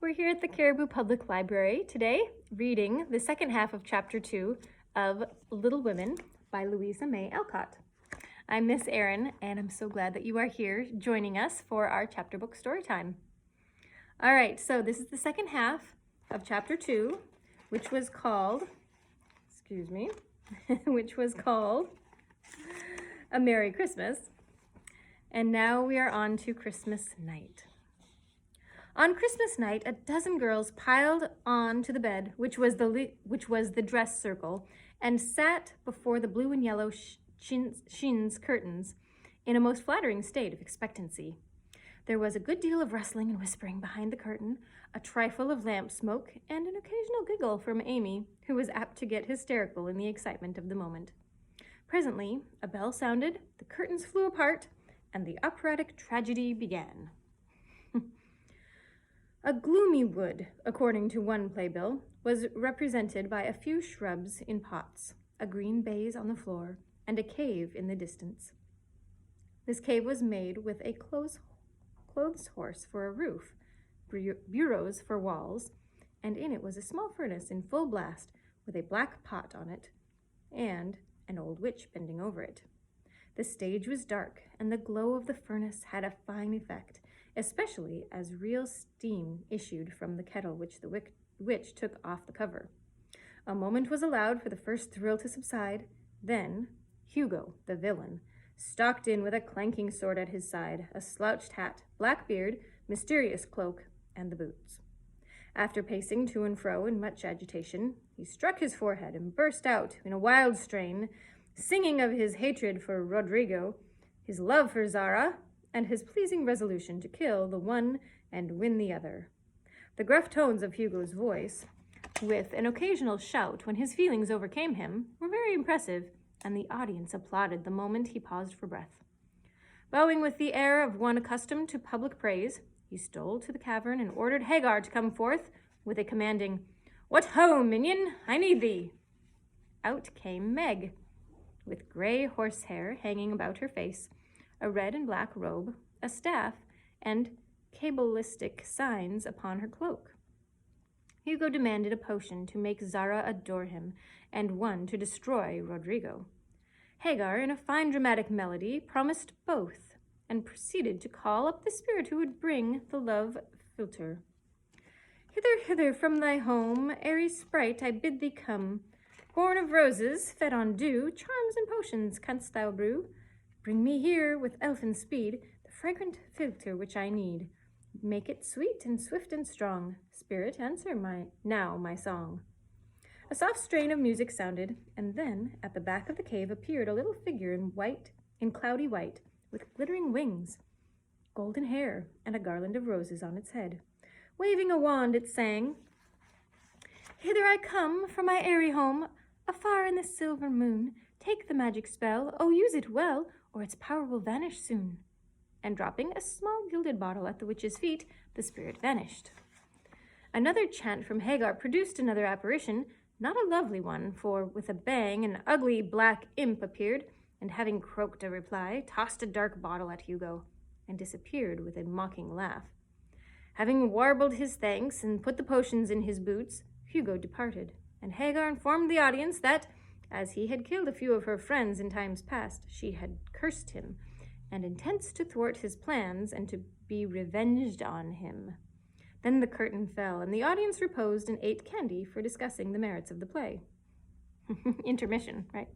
We're here at the Caribou Public Library today, reading the second half of Chapter 2 of Little Women by Louisa May Alcott. I'm Miss Erin, and I'm so glad that you are here joining us for our chapter book story time. All right, so this is the second half of Chapter 2, which was called, which was called A Merry Christmas. And now we are on to Christmas night. On Christmas night, a dozen girls piled on to the bed, which was the dress circle, and sat before the blue and yellow chintz curtains in a most flattering state of expectancy. There was a good deal of rustling and whispering behind the curtain, a trifle of lamp smoke, and an occasional giggle from Amy, who was apt to get hysterical in the excitement of the moment. Presently, a bell sounded, the curtains flew apart, and the operatic tragedy began. A gloomy wood, according to one playbill, was represented by a few shrubs in pots, a green baize on the floor, and a cave in the distance. This cave was made with a clothes horse for a roof, bureaus for walls, and in it was a small furnace in full blast with a black pot on it, and an old witch bending over it. The stage was dark, and the glow of the furnace had a fine effect, especially as real steam issued from the kettle which the witch took off the cover. A moment was allowed for the first thrill to subside. Then Hugo, the villain, stalked in with a clanking sword at his side, a slouched hat, black beard, mysterious cloak, and the boots. After pacing to and fro in much agitation, he struck his forehead and burst out in a wild strain, singing of his hatred for Rodrigo, his love for Zara, and his pleasing resolution to kill the one and win the other. The gruff tones of Hugo's voice, with an occasional shout when his feelings overcame him, were very impressive, and the audience applauded the moment he paused for breath. Bowing with the air of one accustomed to public praise, he stole to the cavern and ordered Hagar to come forth with a commanding, "What ho, minion, I need thee." Out came Meg, with gray horsehair hanging about her face, a red and black robe, a staff, and cabalistic signs upon her cloak. Hugo demanded a potion to make Zara adore him, and one to destroy Rodrigo. Hagar, in a fine dramatic melody, promised both, and proceeded to call up the spirit who would bring the love philtre. "Hither, hither from thy home, airy sprite, I bid thee come. Born of roses, fed on dew, charms and potions canst thou brew. Bring me here, with elfin speed, the fragrant philtre which I need. Make it sweet and swift and strong. Spirit, answer my song." A soft strain of music sounded, and then at the back of the cave appeared a little figure in cloudy white, with glittering wings, golden hair, and a garland of roses on its head. Waving a wand, it sang, "Hither I come from my airy home, afar in the silver moon. Take the magic spell, oh, use it well, or its power will vanish soon." And dropping a small gilded bottle at the witch's feet, the spirit vanished. Another chant from Hagar produced another apparition, not a lovely one, for with a bang an ugly black imp appeared, and having croaked a reply, tossed a dark bottle at Hugo, and disappeared with a mocking laugh. Having warbled his thanks and put the potions in his boots, Hugo departed, and Hagar informed the audience that, as he had killed a few of her friends in times past, she had cursed him, and intends to thwart his plans and to be revenged on him. Then the curtain fell, and the audience reposed and ate candy for discussing the merits of the play. Intermission, right?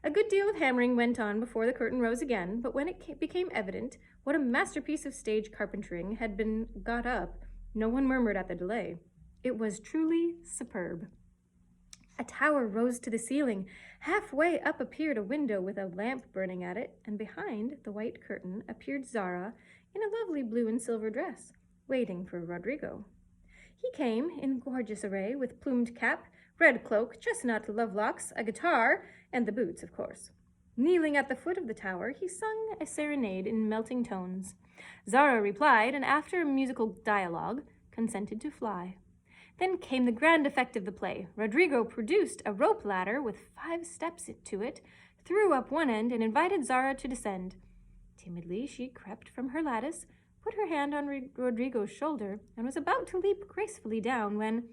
A good deal of hammering went on before the curtain rose again, but when it became evident what a masterpiece of stage carpentering had been got up, no one murmured at the delay. It was truly superb. A tower rose to the ceiling. Halfway up appeared a window with a lamp burning at it, and behind the white curtain appeared Zara in a lovely blue and silver dress, waiting for Rodrigo. He came in gorgeous array, with plumed cap, red cloak, chestnut lovelocks, a guitar, and the boots, of course. Kneeling at the foot of the tower, he sung a serenade in melting tones. Zara replied, and after a musical dialogue, consented to fly. Then came the grand effect of the play. Rodrigo produced a rope ladder with 5 steps to it, threw up one end, and invited Zara to descend. Timidly she crept from her lattice, put her hand on Rodrigo's shoulder and was about to leap gracefully down when,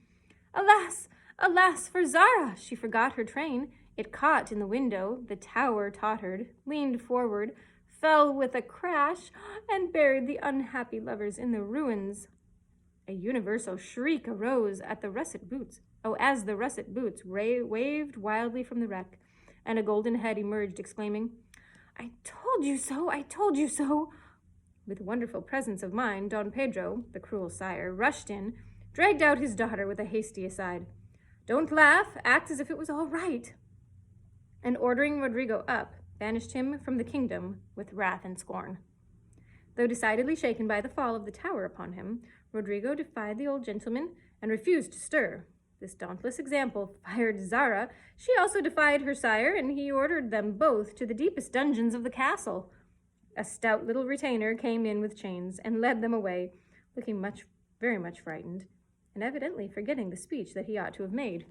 alas, alas for Zara! She forgot her train. It caught in the window, the tower tottered, leaned forward, fell with a crash, and buried the unhappy lovers in the ruins. A universal shriek arose at the russet boots. As the russet boots waved wildly from the wreck, and a golden head emerged, exclaiming, "I told you so! I told you so!" With wonderful presence of mind, Don Pedro, the cruel sire, rushed in, dragged out his daughter with a hasty aside. "Don't laugh, act as if it was all right," and ordering Rodrigo up, banished him from the kingdom with wrath and scorn. Though decidedly shaken by the fall of the tower upon him, Rodrigo defied the old gentleman and refused to stir. This dauntless example fired Zara. She also defied her sire, and he ordered them both to the deepest dungeons of the castle. A stout little retainer came in with chains and led them away, looking very much frightened, and evidently forgetting the speech that he ought to have made.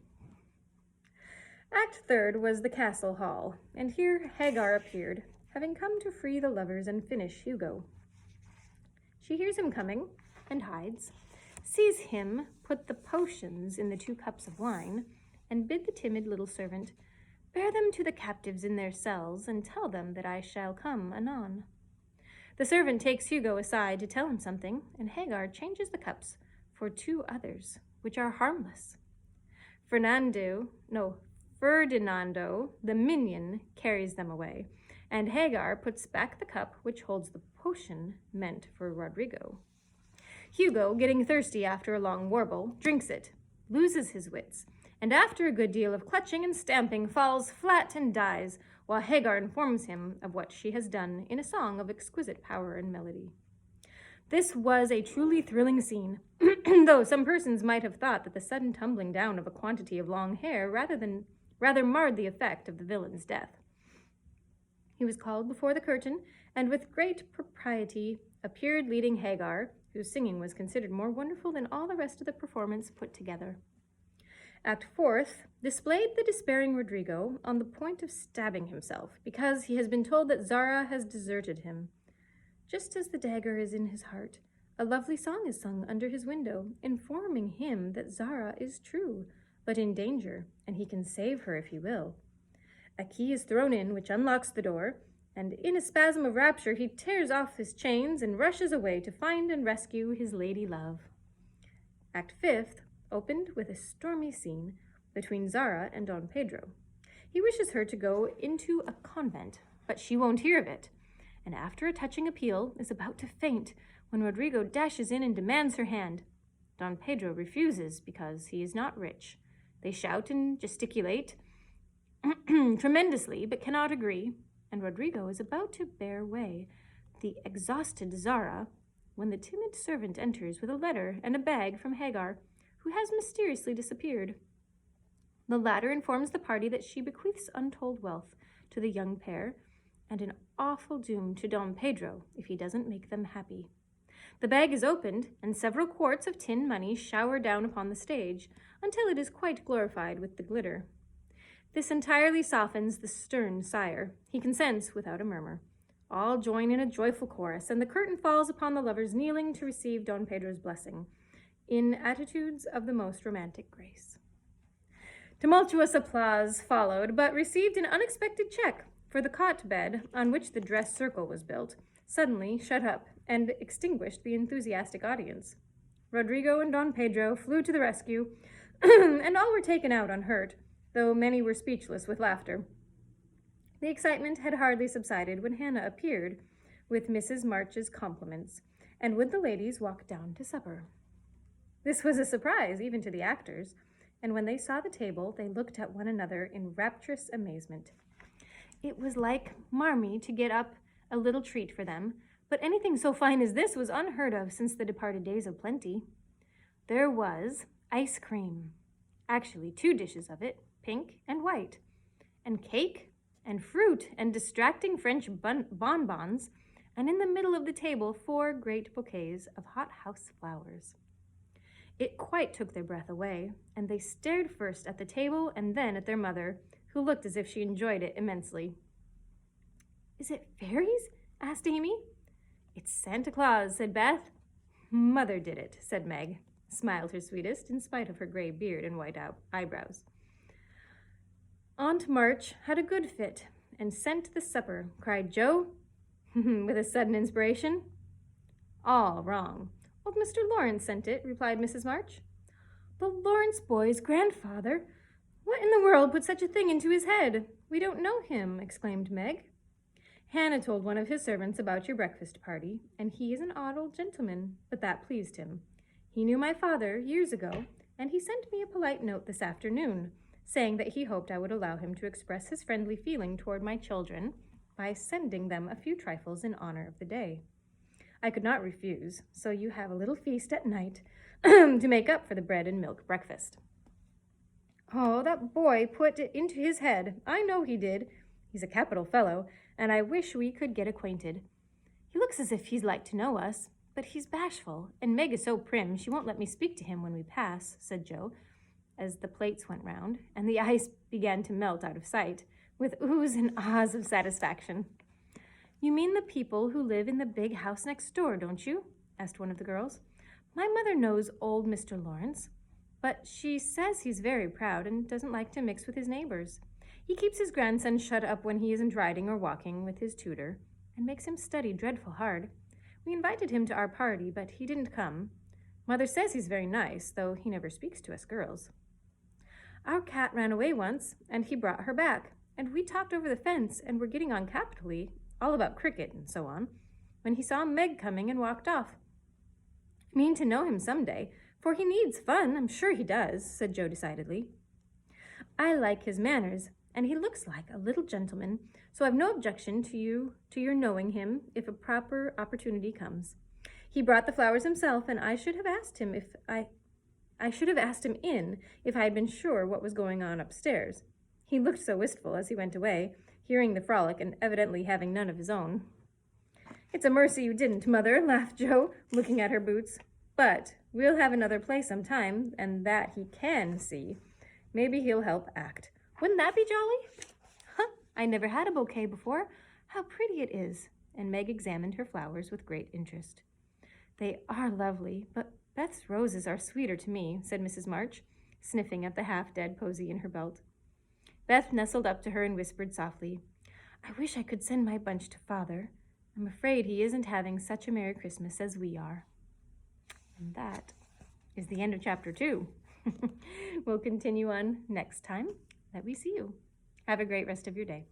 Act third was the castle hall, and here Hagar appeared, having come to free the lovers and finish Hugo. She hears him coming and hides, sees him put the potions in the 2 cups of wine, and bid the timid little servant, "Bear them to the captives in their cells, and tell them that I shall come anon." The servant takes Hugo aside to tell him something, and Hagar changes the cups for 2 others, which are harmless. Ferdinando, the minion, carries them away, and Hagar puts back the cup which holds the potion meant for Rodrigo. Hugo, getting thirsty after a long warble, drinks it, loses his wits, and after a good deal of clutching and stamping, falls flat and dies, while Hagar informs him of what she has done in a song of exquisite power and melody. This was a truly thrilling scene, though some persons might have thought that the sudden tumbling down of a quantity of long hair rather marred the effect of the villain's death. He was called before the curtain, and with great propriety appeared leading Hagar, whose singing was considered more wonderful than all the rest of the performance put together. Act fourth displayed the despairing Rodrigo on the point of stabbing himself, because he has been told that Zara has deserted him. Just as the dagger is in his heart, a lovely song is sung under his window, informing him that Zara is true, but in danger, and he can save her if he will. A key is thrown in, which unlocks the door, and in a spasm of rapture he tears off his chains and rushes away to find and rescue his lady love. Act fifth opened with a stormy scene between Zara and Don Pedro. He wishes her to go into a convent, but she won't hear of it, and after a touching appeal is about to faint when Rodrigo dashes in and demands her hand. Don Pedro refuses because he is not rich. They shout and gesticulate tremendously, but cannot agree, and Rodrigo is about to bear away the exhausted Zara when the timid servant enters with a letter and a bag from Hagar, who has mysteriously disappeared. The latter informs the party that she bequeaths untold wealth to the young pair, and an awful doom to Don Pedro if he doesn't make them happy. The bag is opened, and several quarts of tin money shower down upon the stage, until it is quite glorified with the glitter. This entirely softens the stern sire. He consents without a murmur. All join in a joyful chorus, and the curtain falls upon the lovers kneeling to receive Don Pedro's blessing, in attitudes of the most romantic grace. Tumultuous applause followed, but received an unexpected check, for the cot bed, on which the dress circle was built, suddenly shut up and extinguished the enthusiastic audience. Rodrigo and Don Pedro flew to the rescue, and all were taken out unhurt, though many were speechless with laughter. The excitement had hardly subsided when Hannah appeared with Mrs. March's compliments, and would the ladies walk down to supper. This was a surprise even to the actors, and when they saw the table, they looked at one another in rapturous amazement. It was like Marmee to get up a little treat for them, but anything so fine as this was unheard of since the departed days of plenty. There was ice cream, actually 2 dishes of it, pink and white, and cake and fruit and distracting French bonbons, and in the middle of the table 4 great bouquets of hothouse flowers. It quite took their breath away, and they stared first at the table and then at their mother, who looked as if she enjoyed it immensely. "Is it fairies?" asked Amy. "It's Santa Claus," said Beth. "Mother did it," said Meg, smiled her sweetest in spite of her gray beard and white eyebrows. Aunt March had a good fit and sent the supper, cried Joe, with a sudden inspiration. "All wrong. Old Mr. Lawrence sent it," replied Mrs. March. "The Lawrence boy's grandfather? What in the world put such a thing into his head? We don't know him," exclaimed Meg. "Hannah told one of his servants about your breakfast party, and he is an odd old gentleman, but that pleased him. He knew my father years ago, and he sent me a polite note this afternoon, saying that he hoped I would allow him to express his friendly feeling toward my children by sending them a few trifles in honor of the day. I could not refuse, so you have a little feast at night to make up for the bread and milk breakfast." "Oh, that boy put it into his head. I know he did. He's a capital fellow, and I wish we could get acquainted. He looks as if he'd like to know us, but he's bashful, and Meg is so prim she won't let me speak to him when we pass," said Joe, as the plates went round, and the ice began to melt out of sight, with oohs and ahs of satisfaction. "You mean the people who live in the big house next door, don't you?" asked one of the girls. "My mother knows old Mr. Lawrence, but she says he's very proud and doesn't like to mix with his neighbors. He keeps his grandson shut up when he isn't riding or walking with his tutor, and makes him study dreadful hard. We invited him to our party, but he didn't come. Mother says he's very nice, though he never speaks to us girls. Our cat ran away once, and he brought her back, and we talked over the fence and were getting on capitally, all about cricket and so on, when he saw Meg coming and walked off. Mean to know him someday, for he needs fun, I'm sure he does," said Joe decidedly. "I like his manners, and he looks like a little gentleman, so I've no objection to your knowing him if a proper opportunity comes. He brought the flowers himself, and I should have asked him if I had been sure what was going on upstairs. He looked so wistful as he went away, hearing the frolic and evidently having none of his own." "It's a mercy you didn't, Mother," laughed Joe, looking at her boots. "But we'll have another play sometime, and that he can see. Maybe he'll help act. Wouldn't that be jolly?" "Huh, I never had a bouquet before. How pretty it is." And Meg examined her flowers with great interest. "They are lovely, but Beth's roses are sweeter to me," said Mrs. March, sniffing at the half-dead posy in her belt. Beth nestled up to her and whispered softly, "I wish I could send my bunch to Father. I'm afraid he isn't having such a Merry Christmas as we are." And that is the end of Chapter 2. We'll continue on next time that we see you. Have a great rest of your day.